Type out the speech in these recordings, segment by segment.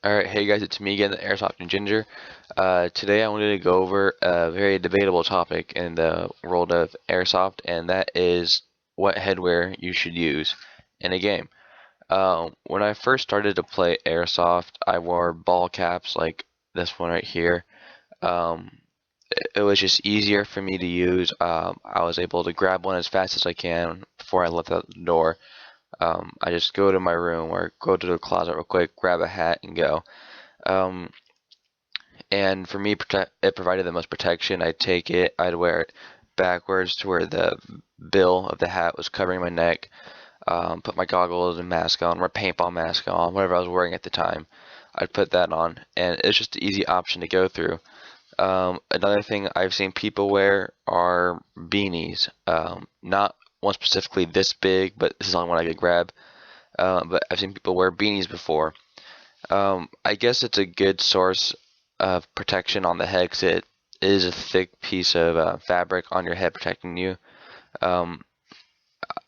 Alright, hey guys, it's me again, the Airsoft and Ginger. Today I wanted to go over a very debatable topic in the world of Airsoft, and that is what headwear you should use in a game. When I first started to play Airsoft, I wore ball caps like this one right here. Um, it was just easier for me to use. I was able to grab one as fast as I can before I left out the door. I just go to my room or go to the closet real quick, grab a hat, and go. Um, and for me, it provided the most protection. I'd take it, I'd wear it backwards to where the bill of the hat was covering my neck, put my goggles and mask on, or paintball mask on, whatever I was wearing at the time. I'd put that on, and it's just an easy option to go through. Another thing I've seen people wear are beanies. Not one specifically this big, but this is the only one I could grab. But I've seen people wear beanies before. I guess it's a good source of protection on the head 'cause it is a thick piece of fabric on your head protecting you. Um,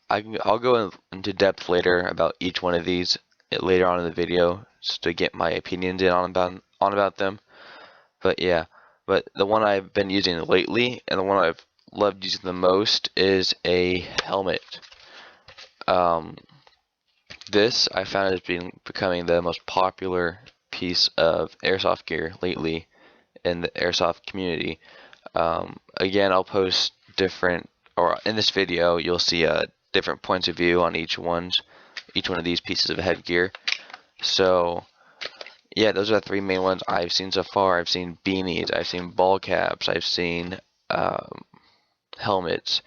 I'll go into depth later about each one of these later on in the video just to get my opinions in on about them. But yeah, but the one I've been using lately and the one I've loved using the most is a helmet. Um, This I found has been becoming the most popular piece of airsoft gear lately in the airsoft community. Again, I'll post different, or in this video, you'll see different points of view on each one of these pieces of headgear. So yeah, those are the three main ones I've seen so far. I've seen beanies, I've seen ball caps, I've seen helmets.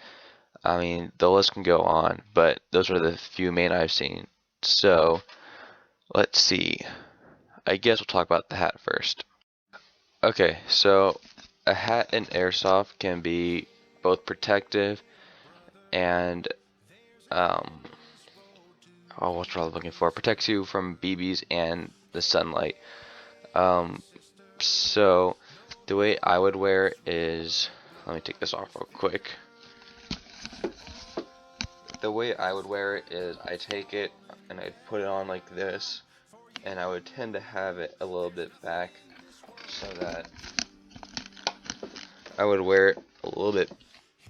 I mean, the list can go on, but those are the few main I've seen. So let's see. I guess we'll talk about the hat first. Okay, so a hat in airsoft can be both protective and um what's what I was looking for? Protects you from BBs and the sunlight. Um, so the way I would wear it is, let me take this off real quick. The way I would wear it is I take it and I put it on like this, and I would tend to have it a little bit back so that I would wear it a little bit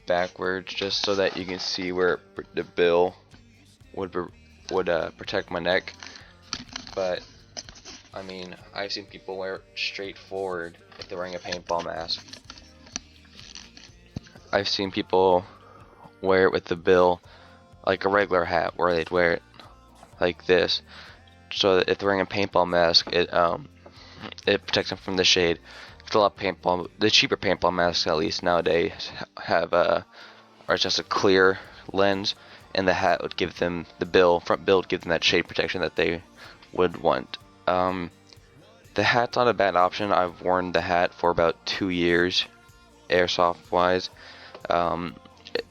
backwards just so that you can see where the bill would protect my neck. But I mean, I've seen people wear it straight forward if they're wearing a paintball mask. I've seen people wear it with the bill like a regular hat, where they'd wear it like this, so that if they're wearing a paintball mask, it protects them from the shade. A lot of the cheaper paintball masks at least nowadays have or it's just a clear lens, and the hat would give them front bill would give them that shade protection that they would want. The hat's not a bad option. I've worn the hat for about 2 years, airsoft wise.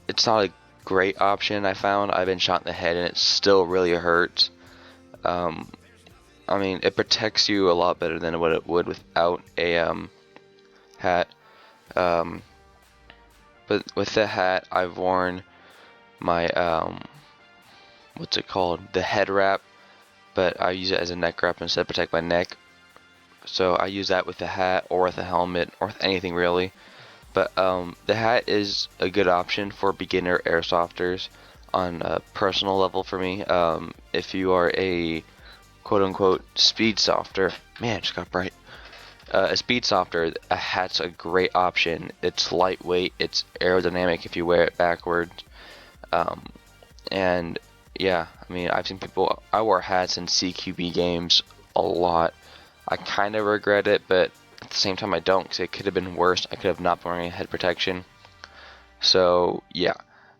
It's not a great option. I found I've been shot in the head and it still really hurts. I mean, it protects you a lot better than what it would without a hat. But with the hat, I've worn my what's it called? The head wrap, but I use it as a neck wrap instead to protect my neck. So I use that with the hat or with a helmet or with anything really. But the hat is a good option for beginner airsofters on a personal level for me. If you are a quote-unquote speed softer, man, it just got bright. A speed softer, a hat's a great option. It's lightweight, it's aerodynamic if you wear it backwards. And yeah, I mean, I've seen people, I wore hats in CQB games a lot. I kind of regret it, but at the same time I don't, because it could have been worse. I could have not been wearing head protection. So yeah,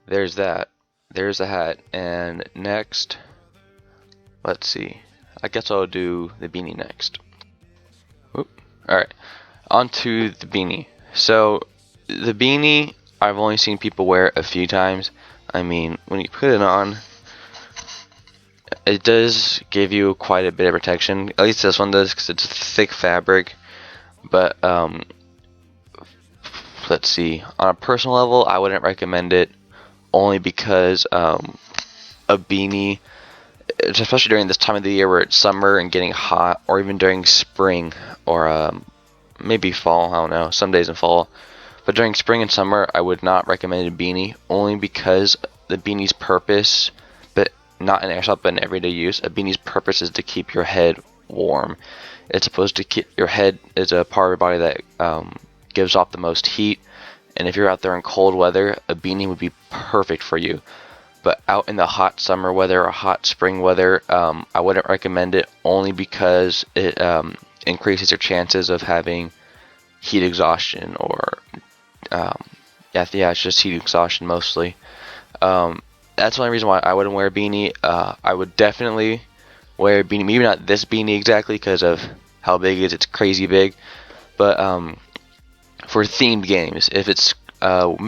there's that. There's the hat. And next, let's see. I guess I'll do the beanie next. Alright, on to the beanie. So the beanie, I've only seen people wear it a few times. I mean, when you put it on, it does give you quite a bit of protection. At least this one does, because it's thick fabric. But let's see. On a personal level, I wouldn't recommend it, only because a beanie, especially during this time of the year where it's summer and getting hot, or even during spring or maybe fall. I don't know. Some days in fall. But during spring and summer, I would not recommend a beanie, only because the beanie's purpose, but not in airsoft, but in everyday use, a beanie's purpose is to keep your head warm. It's supposed to keep your head is a part of your body that gives off the most heat, and if you're out there in cold weather, a beanie would be perfect for you. But out in the hot summer weather or hot spring weather, I wouldn't recommend it, only because it increases your chances of having heat exhaustion or yeah, it's just heat exhaustion mostly. That's the only reason why I wouldn't wear a beanie. I would definitely wear a beanie, maybe not this beanie exactly because of how big it is. It's crazy big, but for themed games, if it's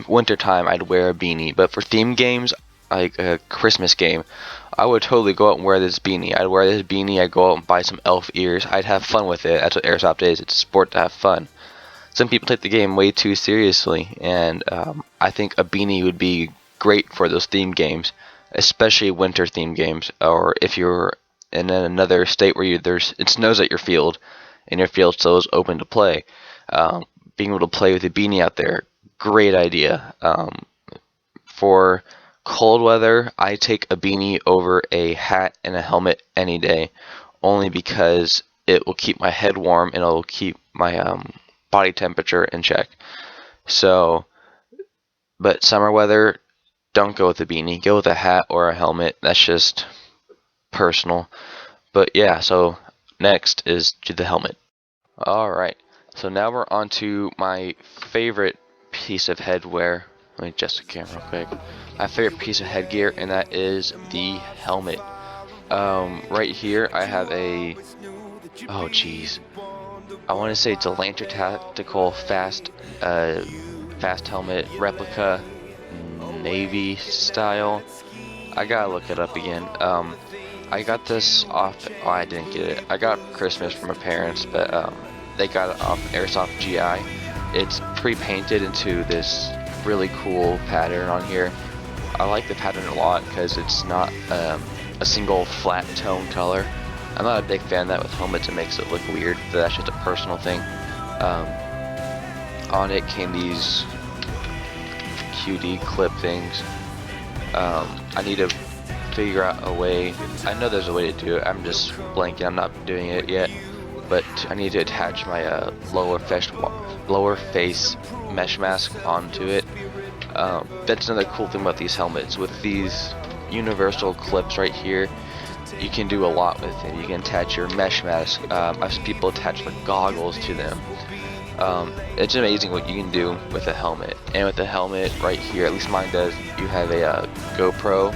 winter time, I'd wear a beanie. But for themed games, like a Christmas game, I would totally go out and wear this beanie. I'd wear this beanie. I'd go out and buy some elf ears. I'd have fun with it. That's what airsoft is. It's a sport to have fun. Some people take the game way too seriously, and I think a beanie would be great for those themed games, especially winter themed games, or if you're in another state where it snows at your field, and your field still is open to play. Being able to play with a beanie out there, great idea. For cold weather, I take a beanie over a hat and a helmet any day, only because it will keep my head warm and it'll keep my body temperature in check. So, but summer weather, don't go with a beanie. Go with a hat or a helmet. That's just personal. But yeah, so next is to the helmet. Alright, so now we're on to my favorite piece of headwear. Let me adjust the camera real quick. My favorite piece of headgear, and that is the helmet. Right here I have a, oh geez, I want to say it's a Lantern Tactical fast helmet replica, navy style. I gotta look it up again. I got this off. Oh, I didn't get it. I got it for Christmas from my parents, but they got it off Airsoft GI. It's pre-painted into this really cool pattern on here. I like the pattern a lot because it's not a single flat tone color. I'm not a big fan of that with helmets. It makes it look weird, but that's just a personal thing. On it came these QD clip things. I need to figure out a way. I know there's a way to do it. I'm just blanking. I'm not doing it yet. But I need to attach my lower face mesh mask onto it. That's another cool thing about these helmets. With these universal clips right here, you can do a lot with it. You can attach your mesh mask. I've seen people attach the goggles to them. It's amazing what you can do with a helmet. And with the helmet right here, at least mine does, you have a GoPro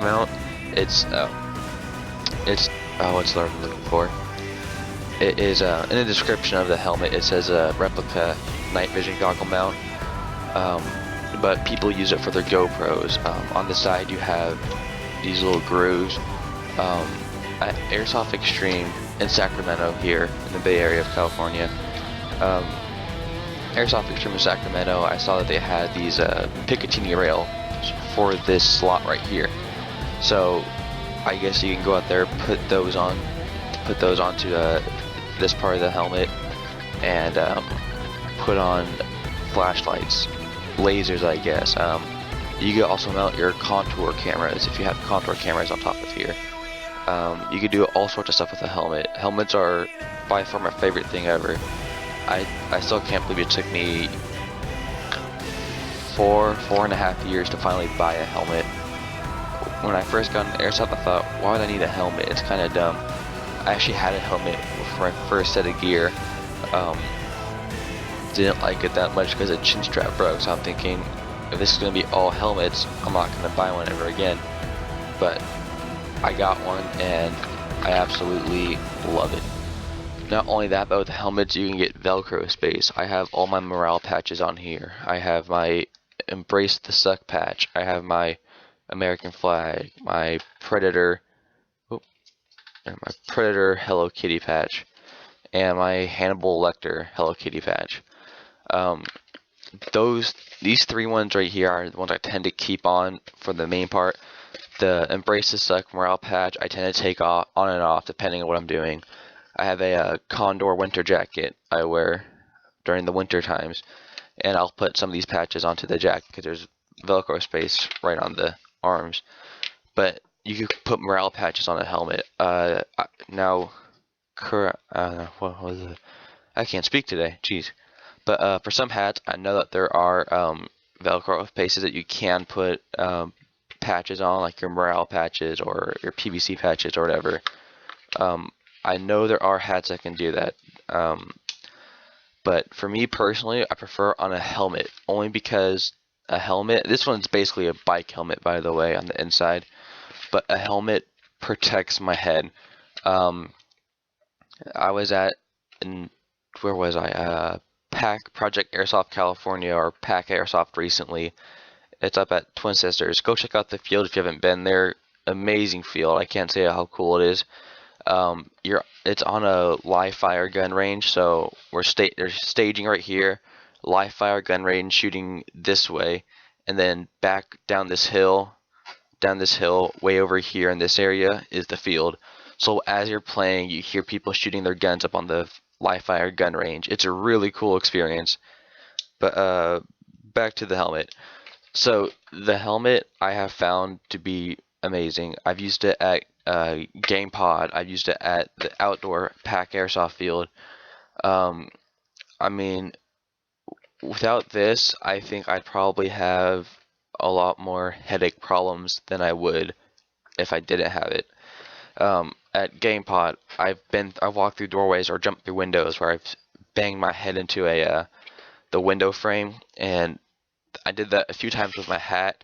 mount. It's what's the word I'm looking for? It is in the description of the helmet. It says a replica night vision goggle mount. But people use it for their GoPros. On the side, you have these little grooves. At Airsoft Extreme in Sacramento, here in the Bay Area of California. Airsoft Extreme in Sacramento, I saw that they had these Picatinny rails for this slot right here. So I guess you can go out there, put those onto this part of the helmet, and put on flashlights, lasers, I guess. You can also mount your contour cameras if you have contour cameras on top of here. You could do all sorts of stuff with a helmet. Helmets are by far my favorite thing ever. I still can't believe it took me four and a half years to finally buy a helmet. When I first got into Airsoft, I thought, why would I need a helmet? It's kind of dumb. I actually had a helmet for my first set of gear. Didn't like it that much because the chin strap broke, so I'm thinking, if this is going to be all helmets, I'm not going to buy one ever again. But I got one, and I absolutely love it. Not only that, but with the helmets, you can get Velcro space. I have all my morale patches on here. I have my Embrace the Suck patch. I have my American flag, my Predator Hello Kitty patch, and my Hannibal Lecter Hello Kitty patch. These three ones right here are the ones I tend to keep on for the main part. The Embraces Suck morale patch I tend to take off on and off depending on what I'm doing. I have a Condor winter jacket I wear during the winter times, and I'll put some of these patches onto the jacket because there's Velcro space right on the arms. But you could put morale patches on a helmet. Now, what was it? I can't speak today. Jeez. But for some hats, I know that there are Velcro spaces that you can put patches on, like your morale patches or your PVC patches or whatever. I know there are hats that can do that. But for me personally, I prefer on a helmet, only because a helmet, this one's basically a bike helmet, by the way, on the inside, but a helmet protects my head. I was where was I? PAC, Project Airsoft California, or PAC Airsoft recently. It's up at Twin Sisters. Go check out the field if you haven't been there. Amazing field. I can't say how cool it is. It's on a live fire gun range, so they're staging right here, live fire gun range shooting this way, and then back down this hill, way over here in this area is the field. So as you're playing, you hear people shooting their guns up on the live fire gun range. It's a really cool experience. But back to the helmet. So the helmet I have found to be amazing. I've used it at Game Pod. I've used it at the outdoor PAC Airsoft field. I mean, without this, I think I'd probably have a lot more headache problems than I would if I didn't have it. At Game Pod, I've walked through doorways or jumped through windows where I've banged my head into the window frame, and I did that a few times with my hat,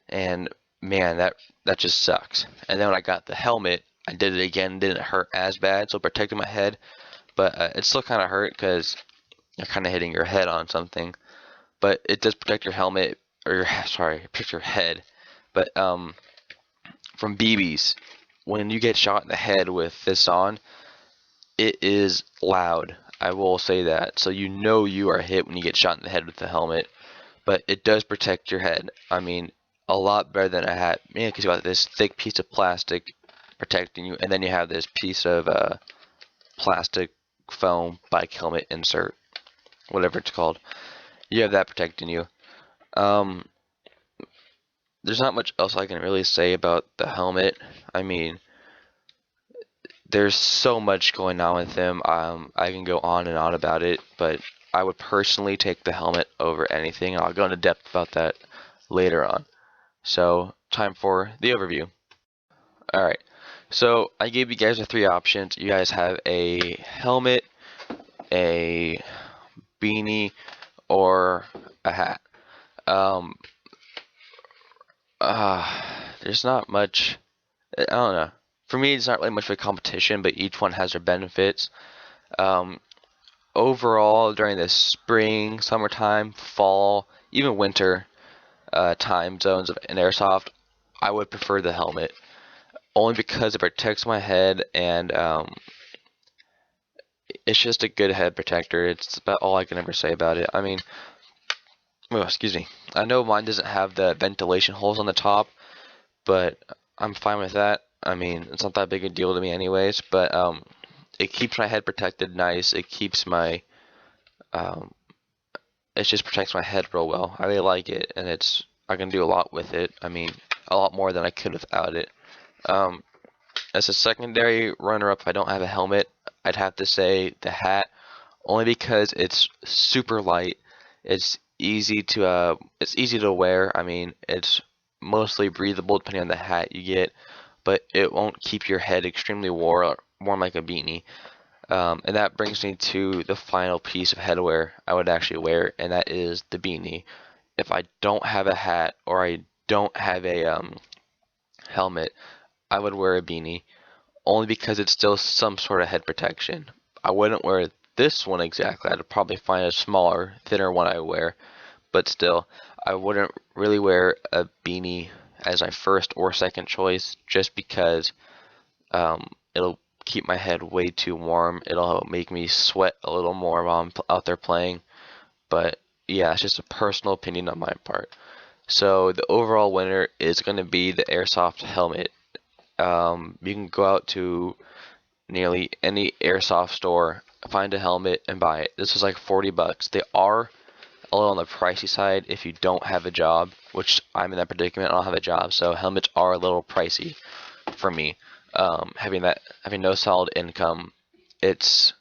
and man, that just sucks. And then when I got the helmet, I did it again. Didn't hurt as bad, so it protected my head, but it still kind of hurt because you're kind of hitting your head on something. But it does protect your helmet, or protect your head. But from BBs, when you get shot in the head with this on, it is loud. I will say that. So you know you are hit when you get shot in the head with the helmet. But it does protect your head. I mean, a lot better than a hat. Yeah, because you got this thick piece of plastic protecting you, and then you have this piece of plastic foam bike helmet insert, whatever it's called. You have that protecting you. There's not much else I can really say about the helmet. I mean, there's so much going on with them. I can go on and on about it, but I would personally take the helmet over anything, and I'll go into depth about that later on. So, time for the overview. Alright, so I gave you guys the three options. You guys have a helmet, a beanie, or a hat. There's not much, I don't know. For me, it's not really much of a competition, but each one has their benefits. Overall, during the spring, summertime, fall, even winter time zones in Airsoft, I would prefer the helmet. Only because it protects my head, and it's just a good head protector. It's about all I can ever say about it. I mean, oh, excuse me. I know mine doesn't have the ventilation holes on the top, but I'm fine with that. I mean, it's not that big a deal to me anyways, but it keeps my head protected nice. It keeps my it just protects my head real well. I really like it, and I can do a lot with it. I mean, a lot more than I could without it. As a secondary runner-up, if I don't have a helmet, I'd have to say the hat, only because it's super light. It's easy to wear. I mean, it's mostly breathable depending on the hat you get, but it won't keep your head extremely warm like a beanie. And that brings me to the final piece of headwear I would actually wear, and that is the beanie. If I don't have a hat or I don't have a helmet, I would wear a beanie, only because it's still some sort of head protection. I wouldn't wear this one exactly. I'd probably find a smaller, thinner one I wear, but still, I wouldn't really wear a beanie as my first or second choice, just because it'll keep my head way too warm. It'll make me sweat a little more while I'm out there playing. But yeah, it's just a personal opinion on my part. So the overall winner is going to be the Airsoft helmet. You can go out to nearly any airsoft store, find a helmet, and buy it. This was like 40 bucks. They are a little on the pricey side if you don't have a job, which I'm in that predicament. I don't have a job, so helmets are a little pricey for me. Having no solid income, it's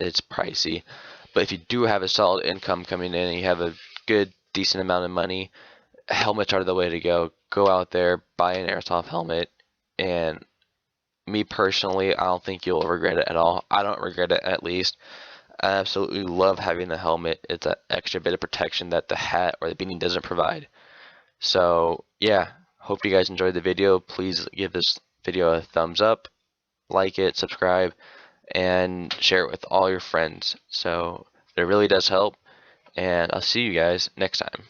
pricey. But if you do have a solid income coming in and you have a good decent amount of money, helmets are the way to go. Go out there, buy an airsoft helmet, and me personally, I don't think you'll regret it at all. I don't regret it, at least. I absolutely love having the helmet. It's an extra bit of protection that the hat or the beanie doesn't provide. So yeah, hope you guys enjoyed the video. Please give this video a thumbs up, like it, subscribe, and share it with all your friends. So it really does help. And I'll see you guys next time.